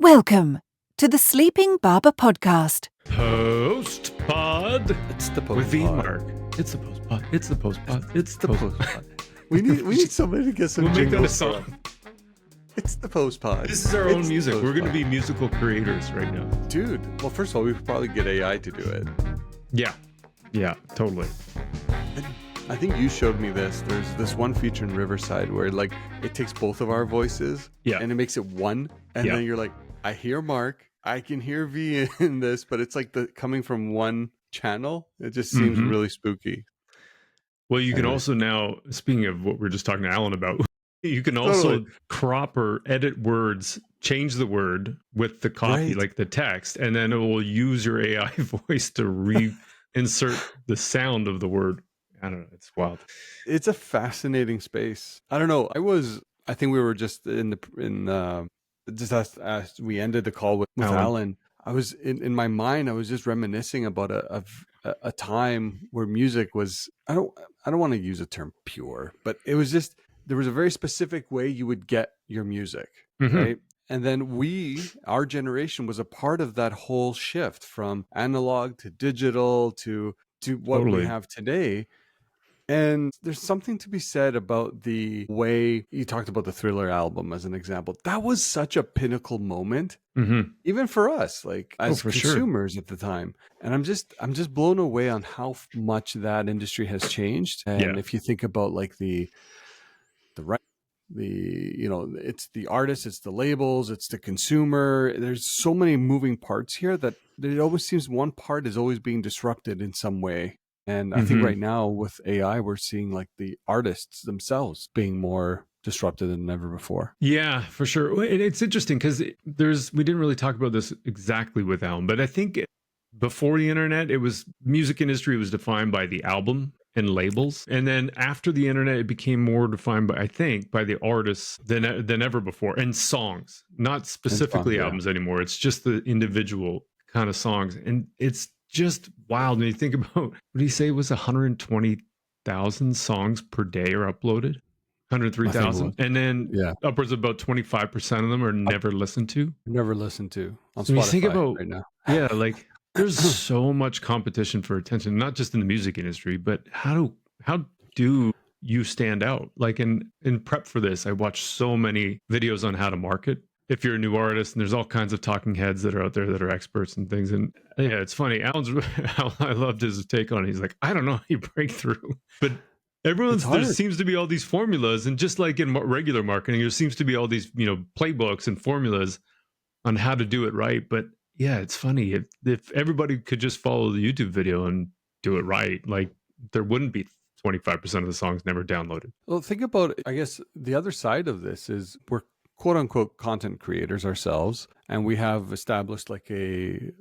Welcome to the Sleeping Barber Podcast. PostPod. It's the PostPod. With V and Marc. It's the PostPod. It's the PostPod. It's the PostPod. We need somebody to get some We'll make that a jingles song. for. It's the PostPod. This is our own music. We're going to be musical creators right now. Dude, well, first of all, we could probably get AI to do it. Yeah, totally. I think you showed me this. There's this one feature in Riverside where like it takes both of our voices and it makes it one. And then you're like, I hear Marc, I can hear V in this, but it's like coming from one channel. It just seems really spooky. Well, you can also now, speaking of what we were just talking to Alan about, you can also crop or edit words, change the word with the copy, like the text, and then it will use your AI voice to reinsert the sound of the word. I don't know. It's wild. It's a fascinating space. I don't know. I think we were just just as we ended the call with Alan. I was in my mind. I was just reminiscing about a time where music was. I don't want to use the term pure, but it was just there was a very specific way you would get your music, right? And then our generation was a part of that whole shift from analog to digital to what we have today. And there's something to be said about the way you talked about the Thriller album as an example. That was such a pinnacle moment, even for us, like as consumers at the time. And I'm just blown away on how much that industry has changed. And if you think about like it's the artist, it's the labels, it's the consumer. There's so many moving parts here that it always seems one part is always being disrupted in some way. And I think right now with AI, we're seeing like the artists themselves being more disrupted than ever before. Yeah, for sure. It's interesting because we didn't really talk about this exactly with Alan, but I think before the internet, music industry was defined by the album and labels. And then after the internet, it became more defined by the artists than ever before, and songs, not specifically albums anymore. It's just the individual kind of songs. And it's just wild when you think about, what did he say it was 120,000 songs per day are uploaded? 103,000. And then upwards of about 25% of them are never listened to. Never listened to on so Spotify you think about, right now. Like there's so much competition for attention, not just in the music industry, but how do you stand out? Like in prep for this, I watched so many videos on how to market. If you're a new artist, and there's all kinds of talking heads that are out there that are experts and things. And it's funny. I loved his take on it. He's like, I don't know how you break through, but there seems to be all these formulas. And just like in regular marketing, there seems to be all these, playbooks and formulas on how to do it right. But it's funny. If everybody could just follow the YouTube video and do it right, like there wouldn't be 25% of the songs never downloaded. Well, think about it. I guess the other side of this is we're quote unquote content creators ourselves, and we have established like a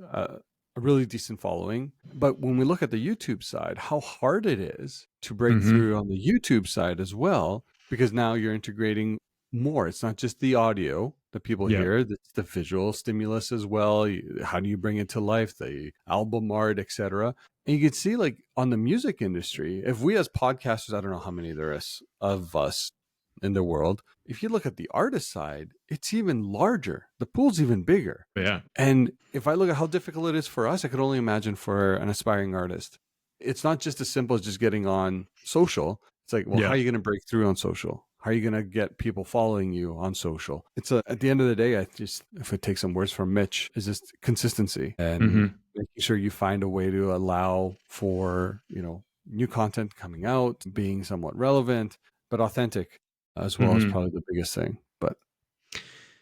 really decent following. But when we look at the YouTube side, how hard it is to break through on the YouTube side as well, because now you're integrating more. It's not just the audio that people hear, it's the visual stimulus as well. How do you bring it to life, the album art, etc. And you can see like on the music industry, if we as podcasters, I don't know how many there is of us in the world, if you look at the artist side, it's even larger. The pool's even bigger. Yeah. And if I look at how difficult it is for us, I could only imagine for an aspiring artist. It's not just as simple as just getting on social. It's like, well, how are you going to break through on social? How are you going to get people following you on social? It's at the end of the day, if it takes some words from Mitch, is just consistency and making sure you find a way to allow for, new content coming out, being somewhat relevant, but authentic as well is probably the biggest thing. But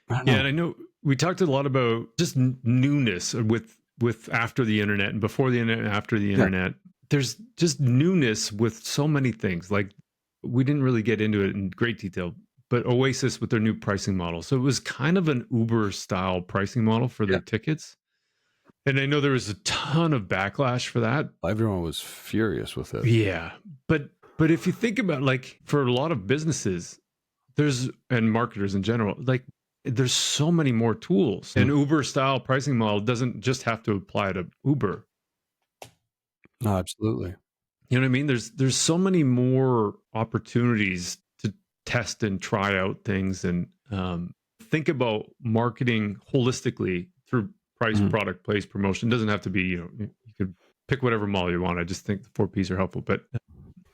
and I know we talked a lot about just newness with after the internet and before the internet and after the internet. There's just newness with so many things. Like we didn't really get into it in great detail, but Oasis with their new pricing model. So it was kind of an Uber style pricing model for their tickets. And I know there was a ton of backlash for that. Everyone was furious with it. Yeah. But if you think about, like, for a lot of businesses, and marketers in general, like there's so many more tools. An Uber style pricing model doesn't just have to apply to Uber. No, absolutely. You know what I mean? There's so many more opportunities to test and try out things. And think about marketing holistically through price, Mhm. product, place, promotion. It doesn't have to be, you could pick whatever model you want. I just think the 4Ps are helpful, but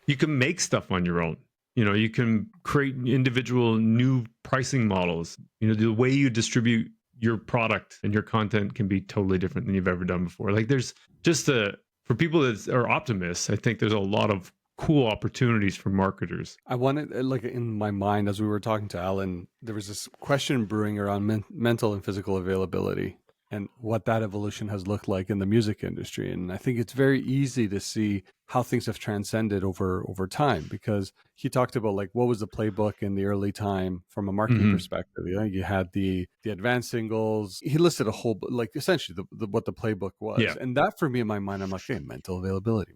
you can make stuff on your own. You can create individual new pricing models. The way you distribute your product and your content can be totally different than you've ever done before. Like there's just for people that are optimists, I think there's a lot of cool opportunities for marketers. I wanted, like, in my mind, as we were talking to Alan, there was this question brewing around mental and physical availability and what that evolution has looked like in the music industry. And I think it's very easy to see how things have transcended over time, because he talked about like what was the playbook in the early time from a marketing perspective. You had the advanced singles. He listed a whole, like, essentially what the playbook was. Yeah. And that, for me, in my mind, I'm like, hey, mental availability.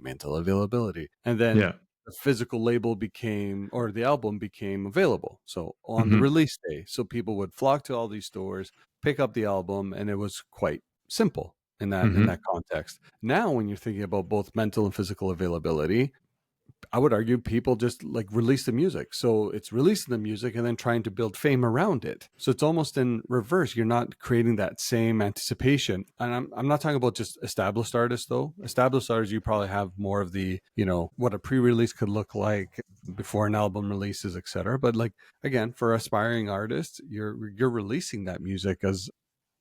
And then the physical label became, or the album became available. So on the release day, so people would flock to all these stores, pick up the album, and it was quite simple in that context. Now, when you're thinking about both mental and physical availability, I would argue people just like release the music. So it's releasing the music and then trying to build fame around it. So it's almost in reverse. You're not creating that same anticipation. And I'm not talking about just established artists though. Established artists, you probably have more of the, what a pre-release could look like before an album releases, etc. But like, again, for aspiring artists, you're releasing that music as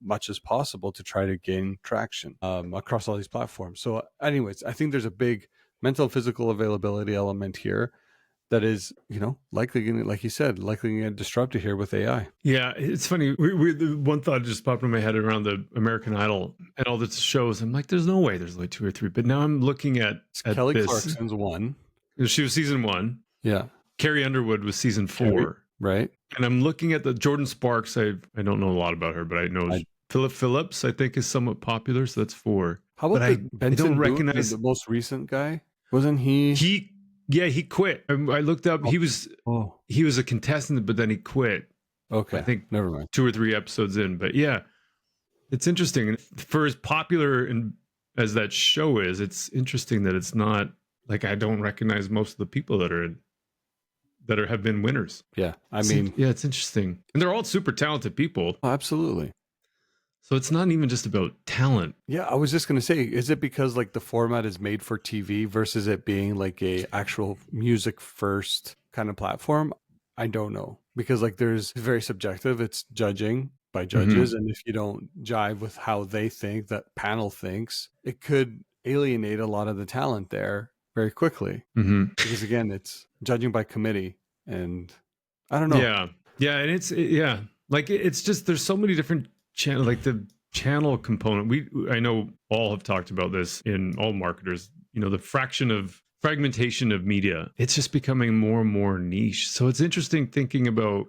much as possible to try to gain traction across all these platforms. So anyways, I think there's a big mental and physical availability element here that is, likely going to, like you said, likely going to get disrupted here with AI. Yeah, it's funny. One thought just popped in my head around the American Idol and all the shows. I'm like, there's no way there's only 2 or 3. But now I'm looking at Kelly this. Clarkson's one. She was season 1. Yeah. Carrie Underwood was season 4. Right. And I'm looking at the Jordan Sparks. I don't know a lot about her, but I know Philip Phillips, I think, is somewhat popular. So that's 4. How about I don't recognize the most recent guy? Wasn't he? He quit. I looked up. He was a contestant, but then he quit. Okay, I think never mind. 2 or 3 episodes in, but yeah, it's interesting. For as popular as that show is, it's interesting that it's not like I don't recognize most of the people that have been winners. Yeah, it's interesting, and they're all super talented people. Oh, absolutely. So it's not even just about talent. Yeah, I was just going to say, is it because like the format is made for TV versus it being like a actual music first kind of platform? I don't know, because like it's very subjective. It's judging by judges. And if you don't jive with how they think, that panel thinks, it could alienate a lot of the talent there very quickly. Because again, it's judging by committee, and I don't know. Yeah. And it's just, there's so many different channel, like the channel component. I know all have talked about this in all marketers, the fragmentation of media. It's just becoming more and more niche. So it's interesting thinking about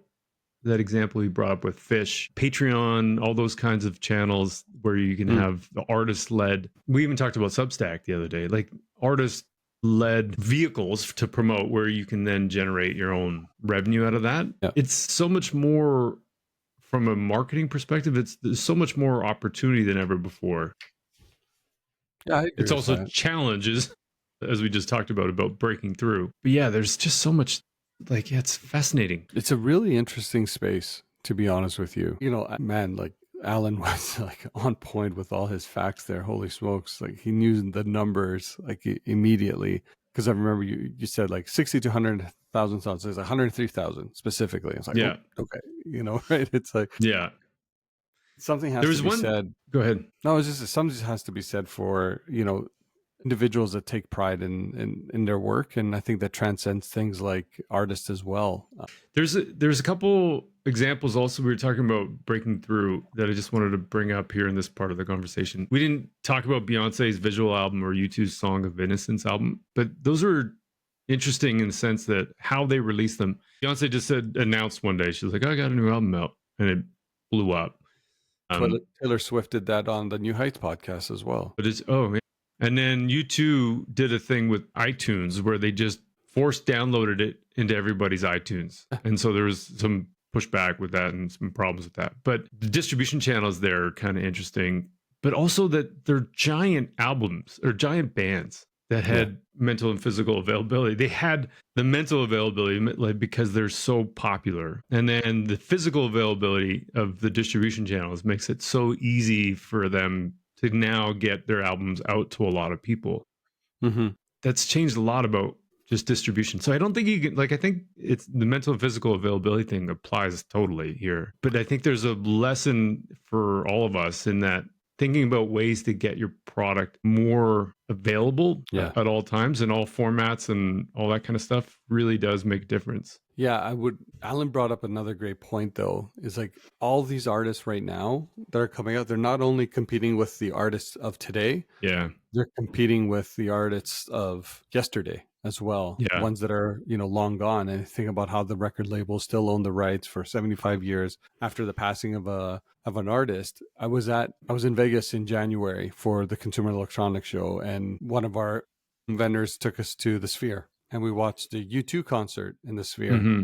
that example you brought up with Fish, Patreon, all those kinds of channels where you can have the artist led. We even talked about Substack the other day, like artist led vehicles to promote where you can then generate your own revenue out of that. Yeah. It's so much more. From a marketing perspective, there's so much more opportunity than ever before. Yeah, it's also challenges, as we just talked about breaking through. But yeah, there's just so much. Like, it's fascinating. It's a really interesting space, to be honest with you. Man, like Alan was like on point with all his facts there. Holy smokes! Like he knew the numbers like immediately. Because I remember you said like 60 to 100,000 songs. It's 103,000 specifically. It's like, yeah, okay, right? It's like, yeah, something has to be said. Go ahead. No, it's just something has to be said for individuals that take pride in their work, and I think that transcends things like artists as well. There's a couple examples also we were talking about breaking through that I just wanted to bring up here in this part of the conversation. We didn't talk about Beyonce's visual album or U2's Song of Innocence album, but those are interesting in the sense that how they released them. Beyonce just announced one day, she was like, I got a new album out, and it blew up. Taylor Swift did that on the New Heights podcast as well. But and then U2 did a thing with iTunes where they just force downloaded it into everybody's iTunes. And so there was some pushback with that and some problems with that. But the distribution channels there are kind of interesting, but also that they're giant albums or giant bands. that had mental and physical availability. They had the mental availability like because they're so popular, and then the physical availability of the distribution channels makes it so easy for them to now get their albums out to a lot of people. Mm-hmm. That's changed a lot about just distribution. So I don't think you can, like, I think it's the mental and physical availability thing applies totally here. But I think there's a lesson for all of us in that thinking about ways to get your product more available at all times in all formats and all that kind of stuff really does make a difference. Yeah, Alan brought up another great point though, is like all these artists right now that are coming out, they're not only competing with the artists of today, they're competing with the artists of yesterday as well. Ones that are, long gone. And think about how the record labels still own the rights for 75 years after the passing of an artist. I was in Vegas in January for the Consumer Electronics Show, and one of our vendors took us to the Sphere. And we watched the U2 concert in the Sphere. Mm-hmm.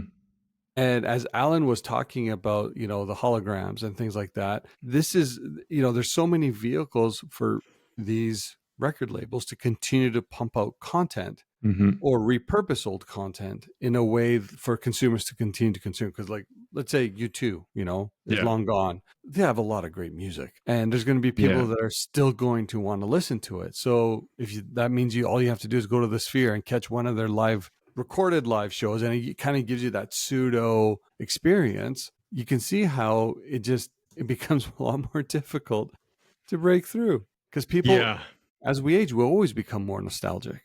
And as Alan was talking about, the holograms and things like that, this is, there's so many vehicles for these record labels to continue to pump out content or repurpose old content in a way for consumers to continue to consume. Because like, let's say U2, is long gone. They have a lot of great music, and there's going to be people that are still going to want to listen to it. So that means all you have to do is go to the Sphere and catch one of their recorded live shows, and it kind of gives you that pseudo experience. You can see how it becomes a lot more difficult to break through, because people, as we age, will always become more nostalgic.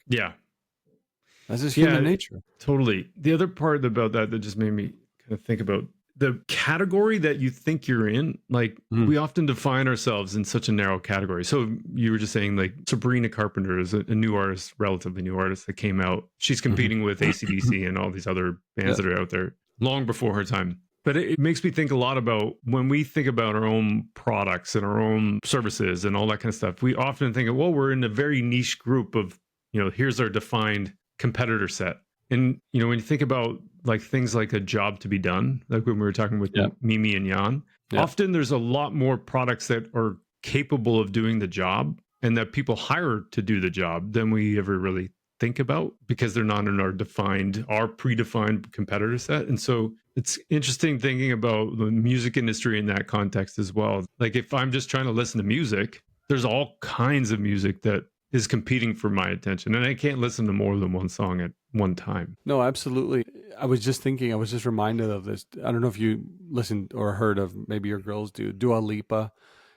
That's just human nature. Totally. The other part about that just made me kind of think about the category that you think you're in. Like we often define ourselves in such a narrow category. So you were just saying like Sabrina Carpenter is a new artist, relatively new artist that came out. She's competing with AC/DC and all these other bands that are out there long before her time. But it makes me think a lot about when we think about our own products and our own services and all that kind of stuff, we often think, well, we're in a very niche group of, here's our defined competitor set. And, when you think about like things like a job to be done, like when we were talking with Mimi and Jan, often there's a lot more products that are capable of doing the job and that people hire to do the job than we ever really think about, because they're not in our predefined competitor set. And so it's interesting thinking about the music industry in that context as well. Like if I'm just trying to listen to music, there's all kinds of music that is competing for my attention, and I can't listen to more than one song at one time. No, absolutely. I was just reminded of this. I don't know if you listened or heard of, maybe your girls do, Dua Lipa.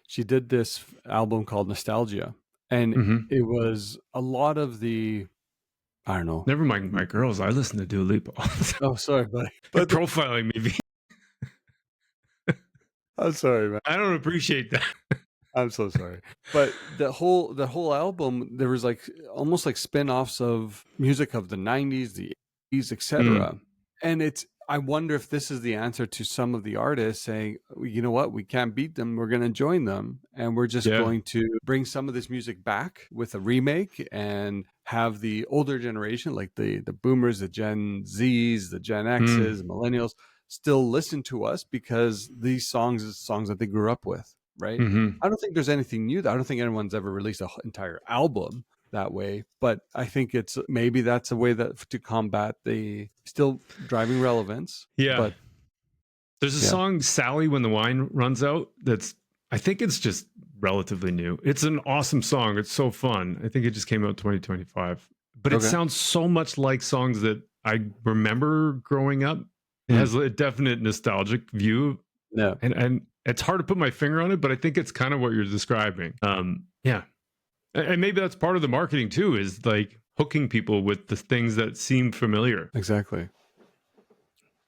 She did this album called Nostalgia, and it was a lot of the, I don't know. Never mind my girls. I listen to Dua Lipa. Oh, sorry, buddy. But profiling me. I'm sorry, man. I don't appreciate that. I'm so sorry. But the whole album, there was like almost like spin-offs of music of the 90s, the 80s, etc. And I wonder if this is the answer to some of the artists saying, you know what, we can't beat them, we're going to join them, and we're just going to bring some of this music back with a remake and have the older generation, like the boomers, the Gen Zs, the Gen Xs, the millennials, still listen to us because these songs are songs that they grew up with. Right. I don't think there's anything new. I don't think anyone's ever released an entire album that way, but I think maybe that's a way to combat the still driving relevance. But there's a song, Sally, When the Wine Runs Out. I think it's just relatively new. It's an awesome song. It's so fun. I think it just came out 2025, but it sounds so much like songs that I remember growing up. It has a definite nostalgic view. And it's hard to put my finger on it, but I think it's kind of what you're describing. And maybe that's part of the marketing too, is like hooking people with the things that seem familiar. Exactly.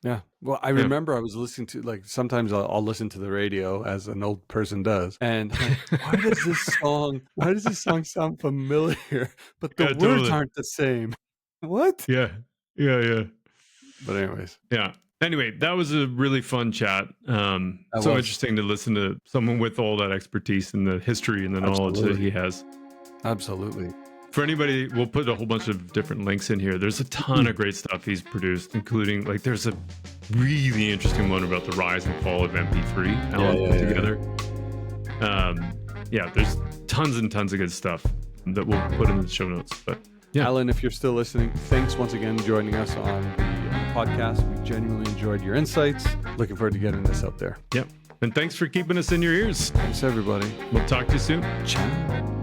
Yeah. Well, I remember I was listening to, like, sometimes I'll listen to the radio as an old person does. And like, why does this song sound familiar? But the words aren't the same. What? Yeah. But anyways. Yeah. Anyway, that was a really fun chat. Interesting to listen to someone with all that expertise and the history and the knowledge that he has. Absolutely. For anybody, we'll put a whole bunch of different links in here. There's a ton of great stuff he's produced, including, like, there's a really interesting one about the rise and fall of MP3 put together. There's tons and tons of good stuff that we'll put in the show notes. But Yeah. Alan, if you're still listening, thanks once again for joining us on the podcast. We genuinely enjoyed your insights. Looking forward to getting this out there. Yep. And thanks for keeping us in your ears. Thanks, everybody. We'll talk to you soon. Ciao.